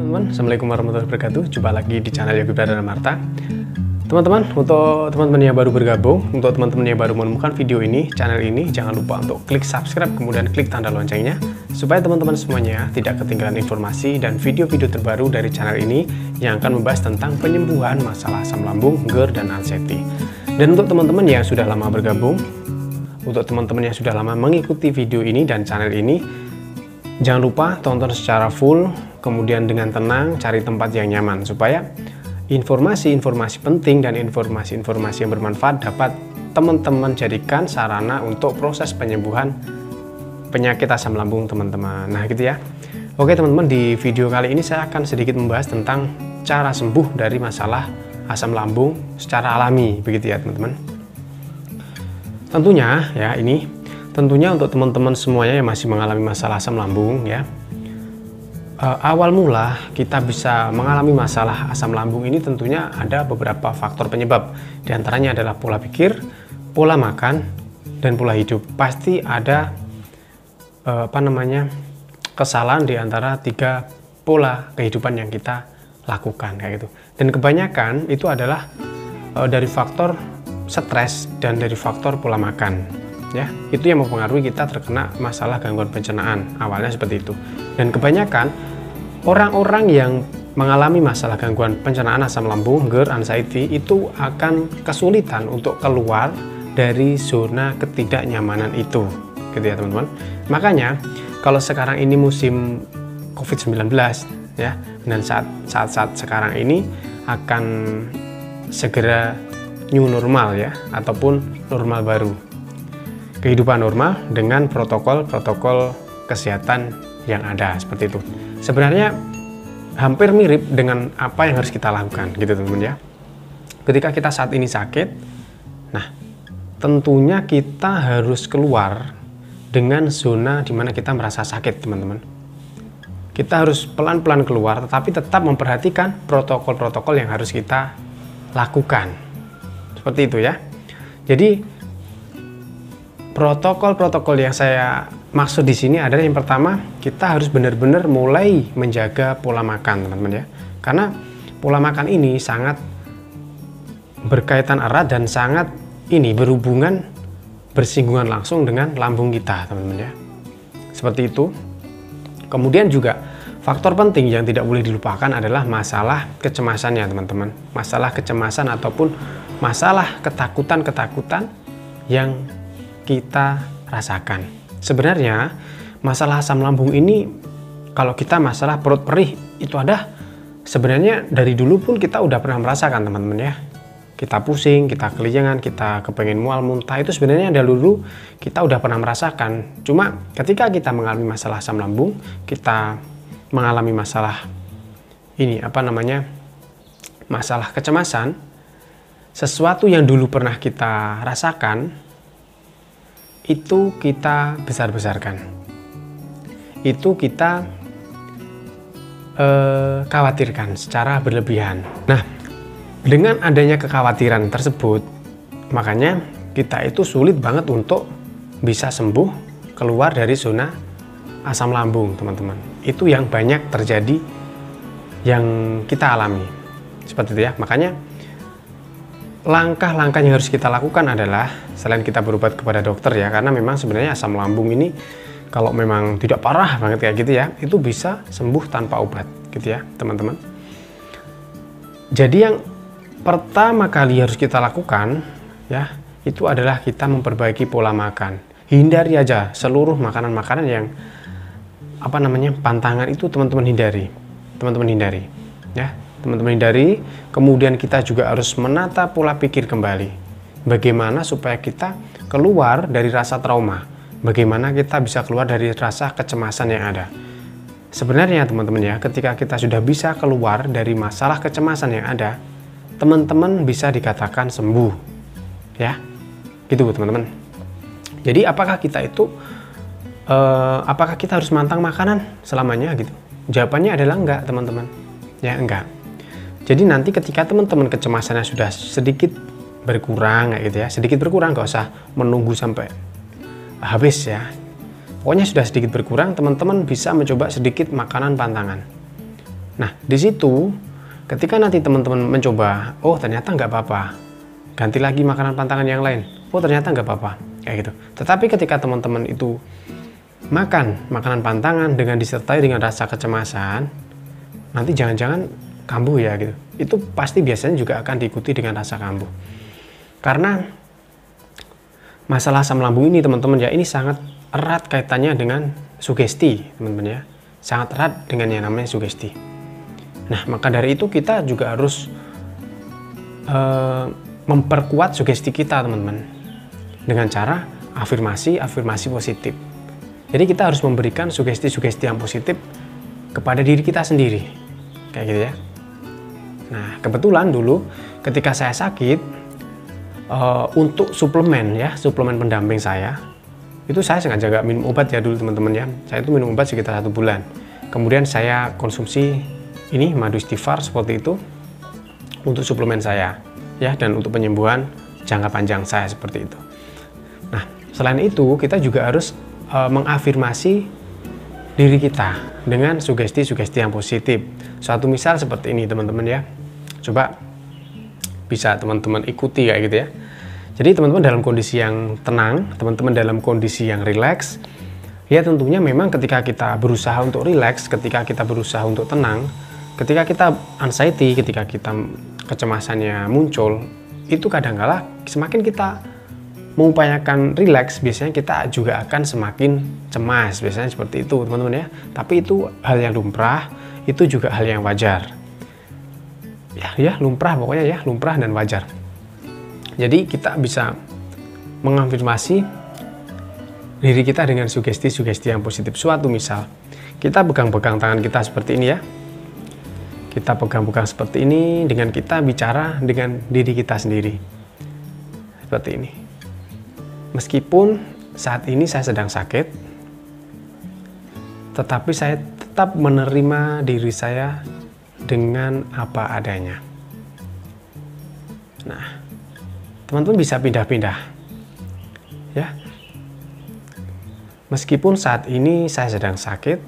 teman-teman, Assalamualaikum warahmatullahi wabarakatuh. Jumpa lagi di channel Yogi Pradana Marta. Teman-teman, untuk teman-teman yang baru bergabung, untuk teman-teman yang baru menemukan video ini, channel ini, jangan lupa untuk klik subscribe, kemudian klik tanda loncengnya, supaya teman-teman semuanya tidak ketinggalan informasi dan video-video terbaru dari channel ini yang akan membahas tentang penyembuhan masalah asam lambung, GERD, dan anxiety. Dan untuk teman-teman yang sudah lama bergabung, untuk teman-teman yang sudah lama mengikuti video ini dan channel ini, jangan lupa tonton secara full, kemudian dengan tenang, cari tempat yang nyaman, supaya informasi-informasi penting dan informasi-informasi yang bermanfaat dapat teman-teman jadikan sarana untuk proses penyembuhan penyakit asam lambung teman-teman. Nah gitu ya. Oke teman-teman, di video kali ini saya akan sedikit membahas tentang cara sembuh dari masalah asam lambung secara alami, begitu ya teman-teman. Tentunya untuk teman-teman semuanya yang masih mengalami masalah asam lambung ya, awal mula kita bisa mengalami masalah asam lambung ini tentunya ada beberapa faktor penyebab. Di antaranya adalah pola pikir, pola makan, dan pola hidup. Pasti ada kesalahan di antara tiga pola kehidupan yang kita lakukan kayak gitu. Dan kebanyakan itu adalah dari faktor stres dan dari faktor pola makan. Ya, itu yang mempengaruhi kita terkena masalah gangguan pencernaan, awalnya seperti itu. Dan kebanyakan orang-orang yang mengalami masalah gangguan pencernaan asam lambung, GERD, anxiety itu akan kesulitan untuk keluar dari zona ketidaknyamanan itu, gitu ya teman-teman. Makanya kalau sekarang ini musim COVID-19 ya, dan saat sekarang ini akan segera new normal ya, ataupun normal baru. Kehidupan normal dengan protokol-protokol kesehatan yang ada seperti itu. Sebenarnya hampir mirip dengan apa yang harus kita lakukan gitu teman-teman ya. Ketika kita saat ini sakit, nah tentunya kita harus keluar dengan zona dimana kita merasa sakit teman-teman. Kita harus pelan-pelan keluar, tetapi tetap memperhatikan protokol-protokol yang harus kita lakukan. Seperti itu ya. Jadi protokol-protokol yang saya maksud di sini adalah yang pertama, kita harus benar-benar mulai menjaga pola makan, teman-teman ya. Karena pola makan ini sangat berkaitan erat dan sangat berhubungan, bersinggungan langsung dengan lambung kita, teman-teman ya. Seperti itu. Kemudian juga faktor penting yang tidak boleh dilupakan adalah masalah kecemasannya, teman-teman. Masalah kecemasan ataupun masalah ketakutan-ketakutan yang kita rasakan. Sebenarnya masalah asam lambung ini, kalau kita masalah perut perih itu ada, sebenarnya dari dulu pun kita udah pernah merasakan teman-teman ya. Kita pusing, kita keliengan, kita kepengen mual muntah, itu sebenarnya dari dulu kita udah pernah merasakan. Cuma ketika kita mengalami masalah asam lambung, kita mengalami masalah masalah kecemasan, sesuatu yang dulu pernah kita rasakan itu kita besar-besarkan, itu kita khawatirkan secara berlebihan. Nah, dengan adanya kekhawatiran tersebut, makanya kita itu sulit banget untuk bisa sembuh keluar dari zona asam lambung, teman-teman. Itu yang banyak terjadi, yang kita alami seperti itu ya. Makanya langkah-langkah yang harus kita lakukan adalah selain kita berobat kepada dokter ya, karena memang sebenarnya asam lambung ini kalau memang tidak parah banget kayak gitu ya, itu bisa sembuh tanpa obat gitu ya teman-teman. Jadi yang pertama kali harus kita lakukan ya, itu adalah kita memperbaiki pola makan. Hindari aja seluruh makanan-makanan yang pantangan itu teman-teman hindari ya. Teman-teman hindari, kemudian kita juga harus menata pola pikir kembali. Bagaimana supaya kita keluar dari rasa trauma? Bagaimana kita bisa keluar dari rasa kecemasan yang ada? Sebenarnya teman-teman ya, ketika kita sudah bisa keluar dari masalah kecemasan yang ada, teman-teman bisa dikatakan sembuh. Ya, gitu teman-teman. Jadi apakah kita harus mantang makanan selamanya gitu? Jawabannya adalah enggak teman-teman. Ya enggak. Jadi nanti ketika teman-teman kecemasannya sudah sedikit berkurang kayak gitu ya, sedikit berkurang, nggak usah menunggu sampai habis ya. Pokoknya sudah sedikit berkurang, teman-teman bisa mencoba sedikit makanan pantangan. Nah, di situ ketika nanti teman-teman mencoba, oh ternyata nggak apa-apa, ganti lagi makanan pantangan yang lain, oh ternyata nggak apa-apa, kayak gitu. Tetapi ketika teman-teman itu makan makanan pantangan dengan disertai dengan rasa kecemasan, nanti jangan-jangan kambuh ya gitu. Itu pasti biasanya juga akan diikuti dengan rasa kambuh. Karena masalah asam lambung ini teman-teman ya, ini sangat erat kaitannya dengan sugesti teman-teman ya. Sangat erat dengan yang namanya sugesti. Nah, maka dari itu kita juga harus memperkuat sugesti kita teman-teman dengan cara afirmasi positif. Jadi kita harus memberikan sugesti-sugesti yang positif kepada diri kita sendiri, kayak gitu ya. Nah, kebetulan dulu ketika saya sakit, untuk suplemen ya, suplemen pendamping saya, itu saya sengaja gak minum obat ya dulu teman-teman ya. Saya itu minum obat sekitar 1 bulan. Kemudian saya konsumsi ini madu istighfar seperti itu untuk suplemen saya ya, dan untuk penyembuhan jangka panjang saya seperti itu. Nah, selain itu kita juga harus mengafirmasi diri kita dengan sugesti-sugesti yang positif. Suatu misal seperti ini teman-teman ya. Coba bisa teman-teman ikuti kayak gitu ya. Jadi teman-teman dalam kondisi yang tenang, teman-teman dalam kondisi yang rileks, ya tentunya memang ketika kita berusaha untuk rileks, ketika kita berusaha untuk tenang, ketika kita anxiety, ketika kita kecemasannya muncul, itu kadang-kala semakin kita mengupayakan rileks, biasanya kita juga akan semakin cemas, biasanya seperti itu teman-teman ya. Tapi itu hal yang lumrah, itu juga hal yang wajar. Ya lumrah pokoknya ya, lumrah dan wajar. Jadi kita bisa mengafirmasi diri kita dengan sugesti-sugesti yang positif. Suatu misal, kita pegang-pegang tangan kita seperti ini ya. Kita pegang-pegang seperti ini, dengan kita bicara dengan diri kita sendiri. Seperti ini. Meskipun saat ini saya sedang sakit, tetapi saya tetap menerima diri saya dengan apa adanya. Nah, teman-teman bisa pindah-pindah. Ya. Meskipun saat ini saya sedang sakit,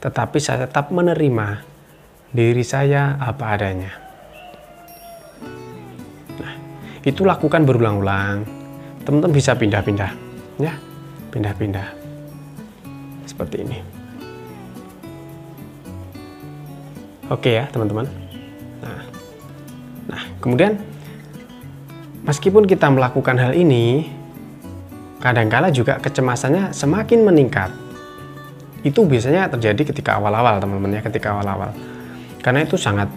tetapi saya tetap menerima diri saya apa adanya. Nah, itu lakukan berulang-ulang. Teman-teman bisa pindah-pindah, ya, pindah-pindah seperti ini. Oke ya teman-teman. Nah, kemudian meskipun kita melakukan hal ini, kadangkala juga kecemasannya semakin meningkat. Itu biasanya terjadi ketika awal-awal teman-teman ya, ketika awal-awal. Karena itu sangat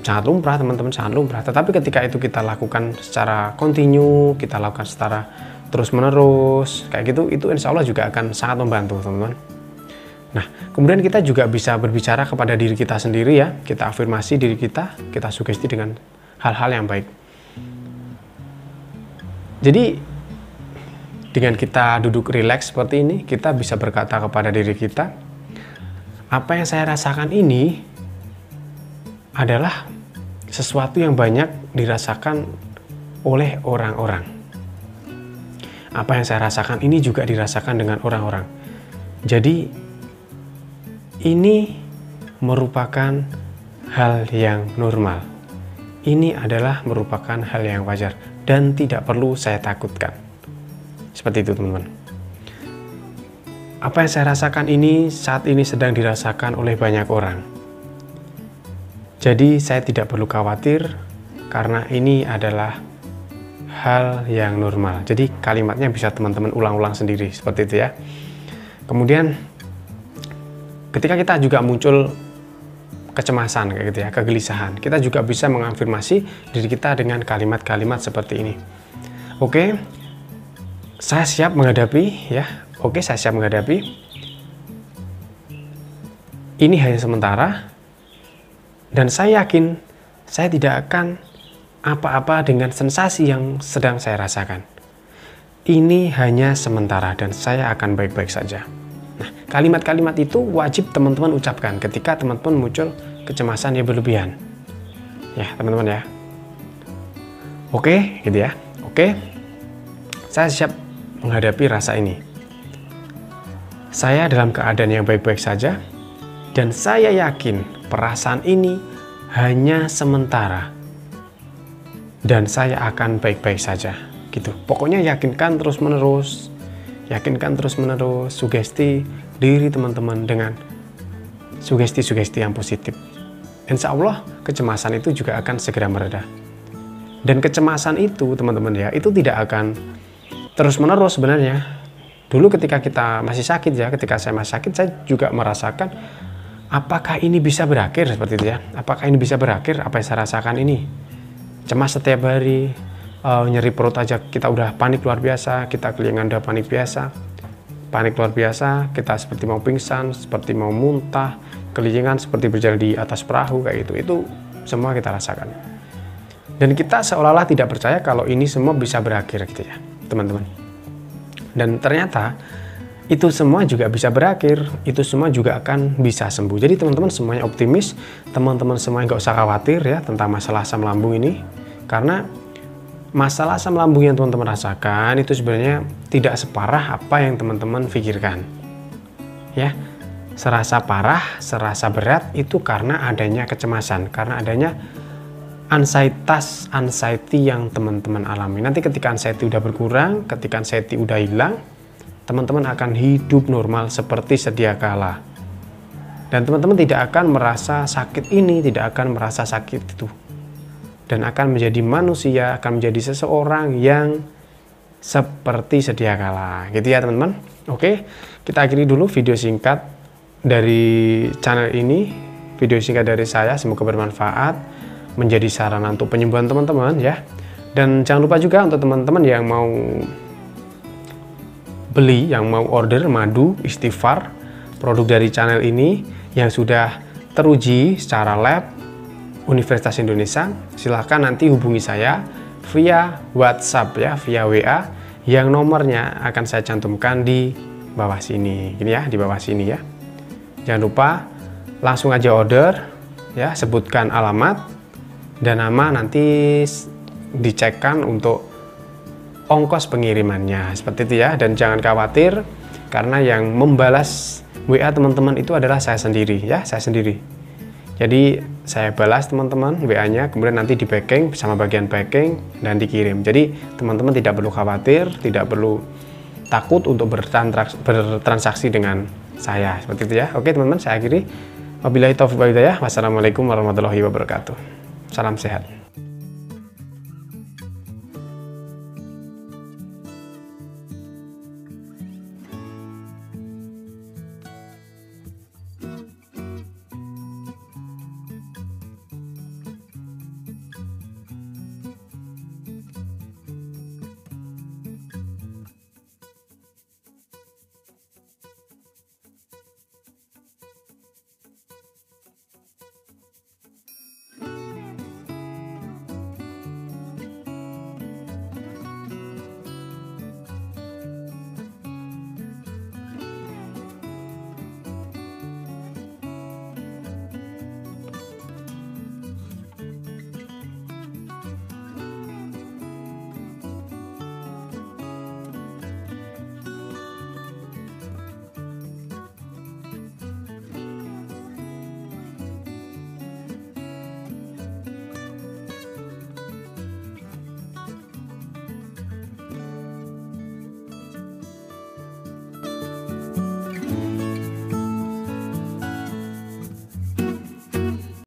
lumrah teman-teman, sangat lumrah. Tetapi ketika itu kita lakukan secara kontinu, kita lakukan secara terus-menerus, kayak gitu, itu insya Allah juga akan sangat membantu teman-teman. Nah, kemudian kita juga bisa berbicara kepada diri kita sendiri ya, kita afirmasi diri kita sugesti dengan hal-hal yang baik. Jadi, dengan kita duduk rileks seperti ini, kita bisa berkata kepada diri kita, apa yang saya rasakan ini adalah sesuatu yang banyak dirasakan oleh orang-orang. Apa yang saya rasakan ini juga dirasakan dengan orang-orang. Jadi ini merupakan hal yang normal. Ini adalah merupakan hal yang wajar dan tidak perlu saya takutkan. Seperti itu teman-teman. Apa yang saya rasakan ini saat ini sedang dirasakan oleh banyak orang. Jadi saya tidak perlu khawatir karena ini adalah hal yang normal. Jadi kalimatnya bisa teman-teman ulang-ulang sendiri seperti itu ya. Kemudian ketika kita juga muncul kecemasan kayak gitu ya, kegelisahan, kita juga bisa mengafirmasi diri kita dengan kalimat-kalimat seperti ini. Oke, saya siap menghadapi ya. Oke, saya siap menghadapi. Ini hanya sementara. Dan saya yakin saya tidak akan apa-apa dengan sensasi yang sedang saya rasakan. Ini hanya sementara dan saya akan baik-baik saja. Nah, kalimat-kalimat itu wajib teman-teman ucapkan ketika teman-teman muncul kecemasan yang berlebihan. Ya, teman-teman ya. Oke, gitu ya. Oke. Saya siap menghadapi rasa ini. Saya dalam keadaan yang baik-baik saja dan saya yakin perasaan ini hanya sementara dan saya akan baik-baik saja gitu. Pokoknya yakinkan terus-menerus, sugesti diri teman-teman dengan sugesti-sugesti yang positif. Insya Allah kecemasan itu juga akan segera mereda. Dan kecemasan itu teman-teman ya, itu tidak akan terus-menerus sebenarnya. Dulu ketika kita masih sakit ya, ketika saya masih sakit, saya juga merasakan apakah ini bisa berakhir seperti itu ya. Apakah ini bisa berakhir apa yang saya rasakan ini? Cemas setiap hari, nyeri perut aja kita udah panik luar biasa, kita kelingan udah panik luar biasa, kita seperti mau pingsan, seperti mau muntah, kelingan seperti berjalan di atas perahu kayak gitu. Itu semua kita rasakan. Dan kita seolah-olah tidak percaya kalau ini semua bisa berakhir gitu ya, teman-teman. Dan ternyata itu semua juga bisa berakhir, itu semua juga akan bisa sembuh. Jadi teman-teman semuanya optimis, teman-teman semuanya nggak usah khawatir ya tentang masalah asam lambung ini. Karena masalah asam lambung yang teman-teman rasakan itu sebenarnya tidak separah apa yang teman-teman pikirkan. Ya, serasa parah, serasa berat itu karena adanya kecemasan, karena adanya anxiety yang teman-teman alami. Nanti ketika anxiety udah berkurang, ketika anxiety udah hilang, teman-teman akan hidup normal seperti sedia kala. Dan teman-teman tidak akan merasa sakit ini, tidak akan merasa sakit itu. Dan akan menjadi manusia, akan menjadi seseorang yang seperti sedia kala. Gitu ya teman-teman. Oke, kita akhiri dulu video singkat dari channel ini. Video singkat dari saya, semoga bermanfaat, menjadi sarana untuk penyembuhan teman-teman ya. Dan jangan lupa juga untuk teman-teman yang mau beli, yang mau order madu istighfar, produk dari channel ini yang sudah teruji secara lab Universitas Indonesia, silahkan nanti hubungi saya via WhatsApp ya, via WA yang nomornya akan saya cantumkan di bawah sini, gini ya, di bawah sini ya. Jangan lupa langsung aja order ya, sebutkan alamat dan nama, nanti dicekkan untuk ongkos pengirimannya seperti itu ya. Dan jangan khawatir karena yang membalas WA teman-teman itu adalah saya sendiri ya, saya sendiri. Jadi saya balas teman-teman WA-nya, kemudian nanti di packing bersama bagian packing dan dikirim. Jadi teman-teman tidak perlu khawatir, tidak perlu takut untuk bertransaksi dengan saya seperti itu ya. Oke teman-teman, saya akhiri. Wabillahi taufiq wal hidayah. Wassalamualaikum warahmatullahi wabarakatuh. Salam sehat.